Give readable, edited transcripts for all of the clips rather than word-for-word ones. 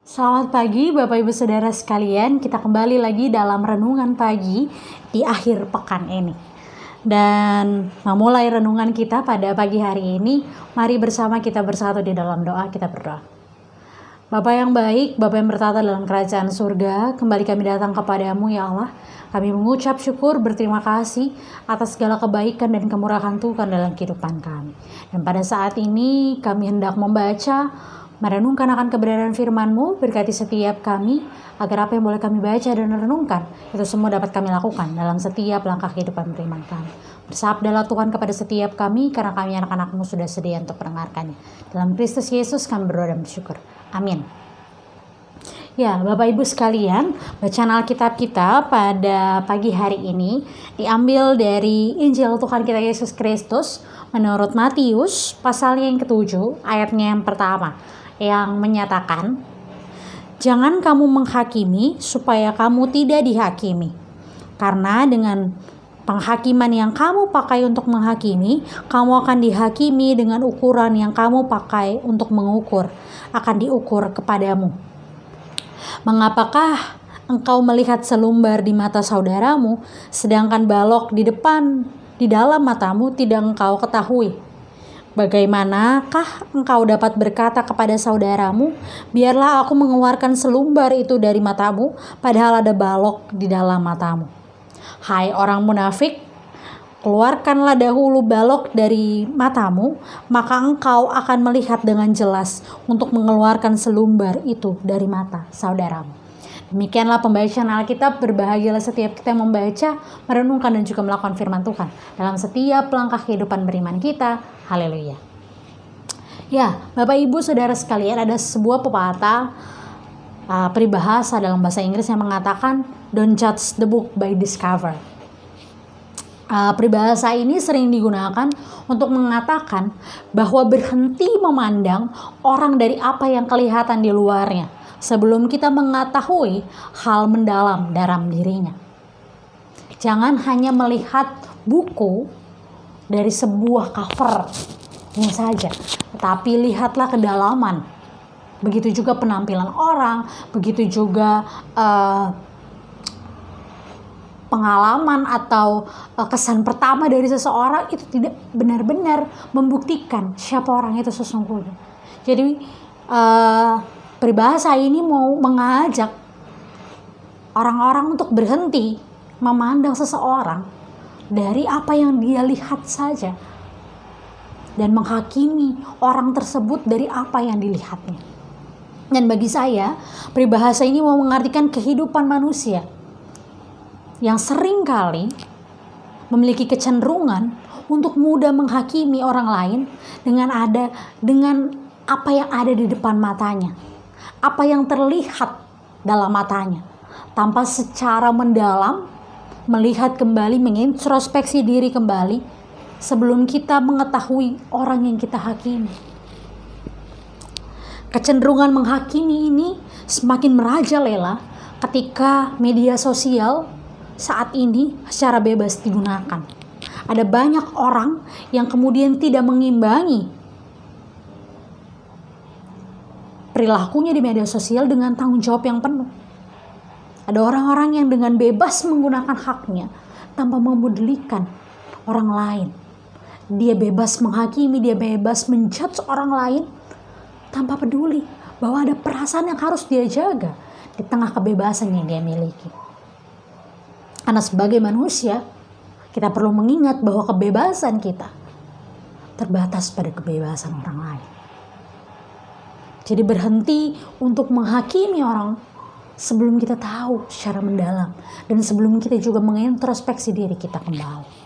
Selamat pagi Bapak Ibu Saudara sekalian, kita kembali lagi dalam renungan pagi di akhir pekan ini. Dan memulai renungan kita pada pagi hari ini, mari bersama kita bersatu di dalam doa, kita berdoa. Bapa yang baik, Bapa yang bertata dalam kerajaan surga, kembali kami datang kepadamu ya Allah. Kami mengucap syukur, berterima kasih atas segala kebaikan dan kemurahan Tuhan dalam kehidupan kami. Dan pada saat ini kami hendak membaca, merenungkan akan kebenaran firman-Mu, berkati setiap kami, agar apa yang boleh kami baca dan renungkan, itu semua dapat kami lakukan dalam setiap langkah kehidupan beriman kami. Bersabdalah Tuhan kepada setiap kami, karena kami anak-anak-Mu sudah sedia untuk mendengarkannya. Dalam Kristus Yesus kami berdoa dan bersyukur. Amin. Ya, Bapak Ibu sekalian, bacaan Alkitab kita pada pagi hari ini diambil dari Injil Tuhan kita Yesus Kristus menurut Matius pasal yang ke-7 ayatnya yang pertama, yang menyatakan, "Jangan kamu menghakimi supaya kamu tidak dihakimi. Karena dengan penghakiman yang kamu pakai untuk menghakimi, kamu akan dihakimi dengan ukuran yang kamu pakai untuk mengukur, akan diukur kepadamu. Mengapakah engkau melihat selumbar di mata saudaramu, sedangkan balok di dalam matamu tidak engkau ketahui? Bagaimanakah engkau dapat berkata kepada saudaramu, biarlah aku mengeluarkan selumbar itu dari matamu, padahal ada balok di dalam matamu? Hai orang munafik, keluarkanlah dahulu balok dari matamu, maka engkau akan melihat dengan jelas untuk mengeluarkan selumbar itu dari mata saudaramu." Demikianlah pembacaan Alkitab. Berbahagialah setiap kita yang membaca, merenungkan dan juga melakukan firman Tuhan dalam setiap langkah kehidupan beriman kita. Haleluya. Ya, Bapak Ibu Saudara sekalian, ada sebuah pepatah peribahasa dalam bahasa Inggris yang mengatakan, "Don't judge the book by its cover." Peribahasa ini sering digunakan untuk mengatakan bahwa berhenti memandang orang dari apa yang kelihatan di luarnya sebelum kita mengetahui hal mendalam dalam dirinya. Jangan hanya melihat buku dari sebuah covernya saja, tetapi lihatlah kedalaman. Begitu juga penampilan orang, begitu juga pengalaman atau kesan pertama dari seseorang itu tidak benar-benar membuktikan siapa orang itu sesungguhnya. Jadi peribahasa ini mau mengajak orang-orang untuk berhenti memandang seseorang dari apa yang dia lihat saja dan menghakimi orang tersebut dari apa yang dilihatnya. Dan bagi saya, peribahasa ini mau mengartikan kehidupan manusia yang seringkali memiliki kecenderungan untuk mudah menghakimi orang lain dengan apa yang ada di depan matanya, apa yang terlihat dalam matanya, tanpa secara mendalam melihat kembali, mengintrospeksi diri kembali sebelum kita mengetahui orang yang kita hakimi. Kecenderungan menghakimi ini semakin merajalela ketika media sosial saat ini secara bebas digunakan. Ada banyak orang yang kemudian tidak mengimbangi perilakunya di media sosial dengan tanggung jawab yang penuh. Ada orang-orang yang dengan bebas menggunakan haknya tanpa memedulikan orang lain. Dia bebas menghakimi, dia bebas menjudge orang lain tanpa peduli bahwa ada perasaan yang harus dia jaga di tengah kebebasan yang dia miliki. Karena sebagai manusia, kita perlu mengingat bahwa kebebasan kita terbatas pada kebebasan orang lain. Jadi berhenti untuk menghakimi orang sebelum kita tahu secara mendalam dan sebelum kita juga mengintrospeksi diri kita kembali.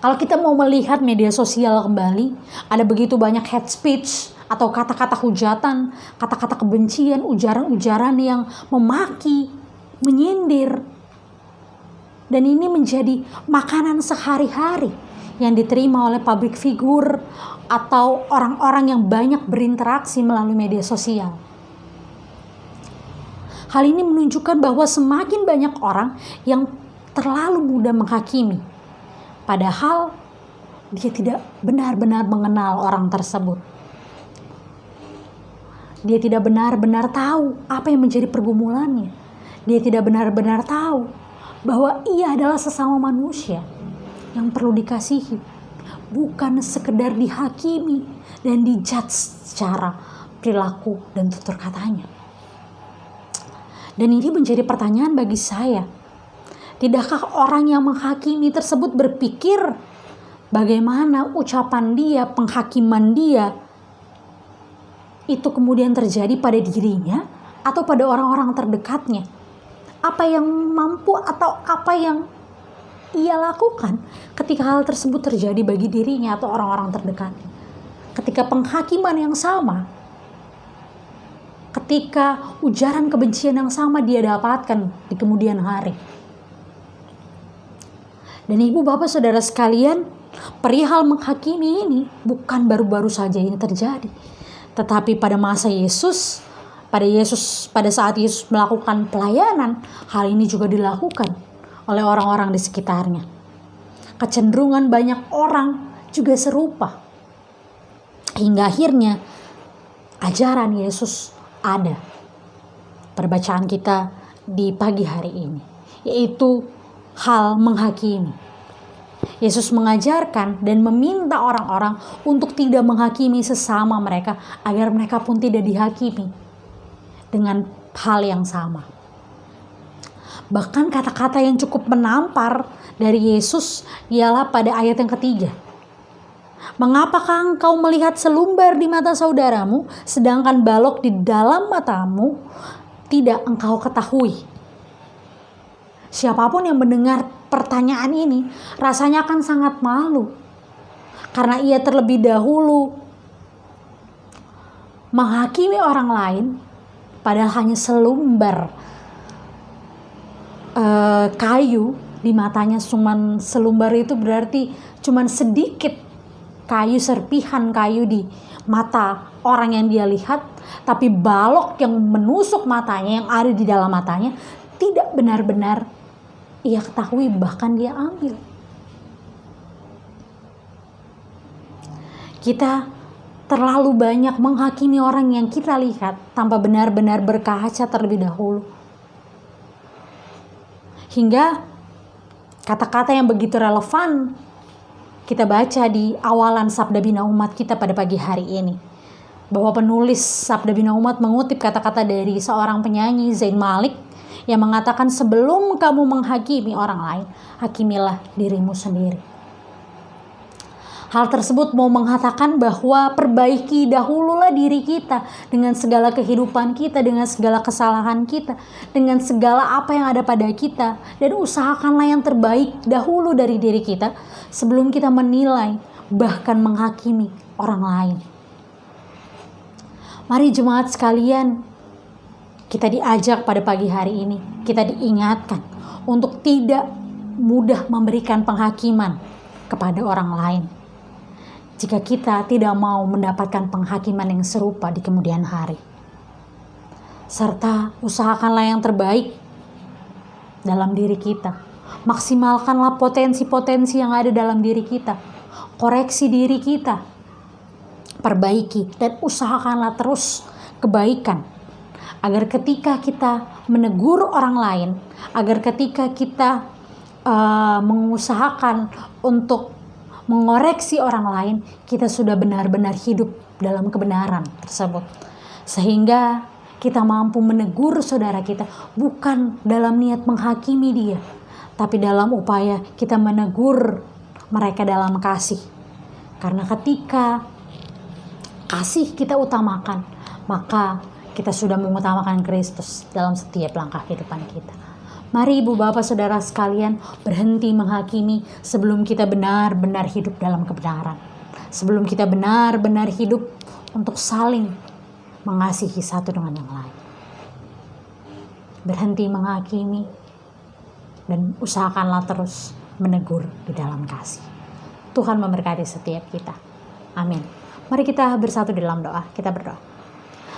Kalau kita mau melihat media sosial kembali, ada begitu banyak hate speech atau kata-kata hujatan, kata-kata kebencian, ujaran-ujaran yang memaki, menyindir. Dan ini menjadi makanan sehari-hari yang diterima oleh public figure atau orang-orang yang banyak berinteraksi melalui media sosial. Hal ini menunjukkan bahwa semakin banyak orang yang terlalu mudah menghakimi, padahal dia tidak benar-benar mengenal orang tersebut. Dia tidak benar-benar tahu apa yang menjadi pergumulannya. Dia tidak benar-benar tahu bahwa ia adalah sesama manusia yang perlu dikasihi, bukan sekedar dihakimi dan dijudge secara perilaku dan tutur katanya. Dan ini menjadi pertanyaan bagi saya. Tidakkah orang yang menghakimi tersebut berpikir bagaimana ucapan dia, penghakiman dia itu kemudian terjadi pada dirinya atau pada orang-orang terdekatnya? Apa yang mampu atau apa yang ia lakukan ketika hal tersebut terjadi bagi dirinya atau orang-orang terdekatnya? Ketika penghakiman yang sama, ketika ujaran kebencian yang sama dia dapatkan di kemudian hari. Dan ibu bapak saudara sekalian, perihal menghakimi ini bukan baru-baru saja ini terjadi. Tetapi pada masa Yesus, pada saat Yesus melakukan pelayanan, hal ini juga dilakukan oleh orang-orang di sekitarnya. Kecenderungan banyak orang juga serupa. Hingga akhirnya ajaran Yesus ada. Perbacaan kita di pagi hari ini, yaitu hal menghakimi. Yesus mengajarkan dan meminta orang-orang untuk tidak menghakimi sesama mereka agar mereka pun tidak dihakimi dengan hal yang sama. Bahkan kata-kata yang cukup menampar dari Yesus ialah pada ayat yang ketiga. Mengapakah engkau melihat selumbar di mata saudaramu sedangkan balok di dalam matamu tidak engkau ketahui? Siapapun yang mendengar pertanyaan ini rasanya akan sangat malu karena ia terlebih dahulu menghakimi orang lain padahal hanya selumbar kayu di matanya. Cuman selumbar itu berarti cuman sedikit kayu, serpihan kayu di mata orang yang dia lihat, tapi balok yang menusuk matanya, yang ada di dalam matanya tidak benar-benar ia ketahui, bahkan dia ambil. Kita terlalu banyak menghakimi orang yang kita lihat tanpa benar-benar berkaca terlebih dahulu. Hingga kata-kata yang begitu relevan kita baca di awalan Sabda Bina Umat kita pada pagi hari ini. Bahwa penulis Sabda Bina Umat mengutip kata-kata dari seorang penyanyi, Zain Malik, yang mengatakan sebelum kamu menghakimi orang lain, hakimilah dirimu sendiri. Hal tersebut mau mengatakan bahwa perbaiki dahululah diri kita dengan segala kehidupan kita, dengan segala kesalahan kita, dengan segala apa yang ada pada kita, dan usahakanlah yang terbaik dahulu dari diri kita sebelum kita menilai bahkan menghakimi orang lain. Mari jemaat sekalian, kita diajak pada pagi hari ini, kita diingatkan untuk tidak mudah memberikan penghakiman kepada orang lain jika kita tidak mau mendapatkan penghakiman yang serupa di kemudian hari. Serta usahakanlah yang terbaik dalam diri kita. Maksimalkanlah potensi-potensi yang ada dalam diri kita. Koreksi diri kita. Perbaiki dan usahakanlah terus kebaikan. Agar ketika kita menegur orang lain, agar ketika kita mengusahakan untuk mengoreksi orang lain, kita sudah benar-benar hidup dalam kebenaran tersebut. Sehingga kita mampu menegur saudara kita bukan dalam niat menghakimi dia, tapi dalam upaya kita menegur mereka dalam kasih. Karena ketika kasih kita utamakan, maka kita sudah mengutamakan Kristus dalam setiap langkah kehidupan kita. Mari ibu bapak saudara sekalian berhenti menghakimi sebelum kita benar-benar hidup dalam kebenaran. Sebelum kita benar-benar hidup untuk saling mengasihi satu dengan yang lain. Berhenti menghakimi dan usahakanlah terus menegur di dalam kasih. Tuhan memberkati setiap kita. Amin. Mari kita bersatu di dalam doa. Kita berdoa.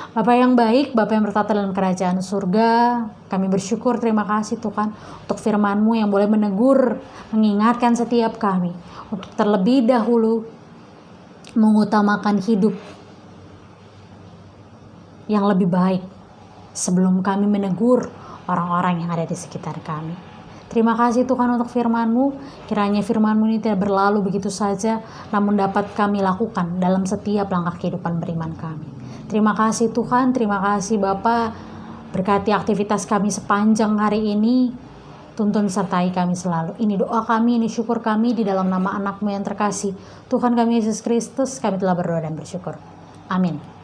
Bapa yang baik, Bapa yang bertata dalam kerajaan surga, kami bersyukur, terima kasih Tuhan untuk firman-Mu yang boleh menegur, mengingatkan setiap kami untuk terlebih dahulu mengutamakan hidup yang lebih baik sebelum kami menegur orang-orang yang ada di sekitar kami. Terima kasih Tuhan untuk firman-Mu. Kiranya firman-Mu ini tidak berlalu begitu saja, namun dapat kami lakukan dalam setiap langkah kehidupan beriman kami. Terima kasih Tuhan, terima kasih Bapa. Berkati aktivitas kami sepanjang hari ini. Tuntun sertai kami selalu. Ini doa kami, ini syukur kami di dalam nama anak-Mu yang terkasih, Tuhan kami Yesus Kristus. Kami telah berdoa dan bersyukur. Amin.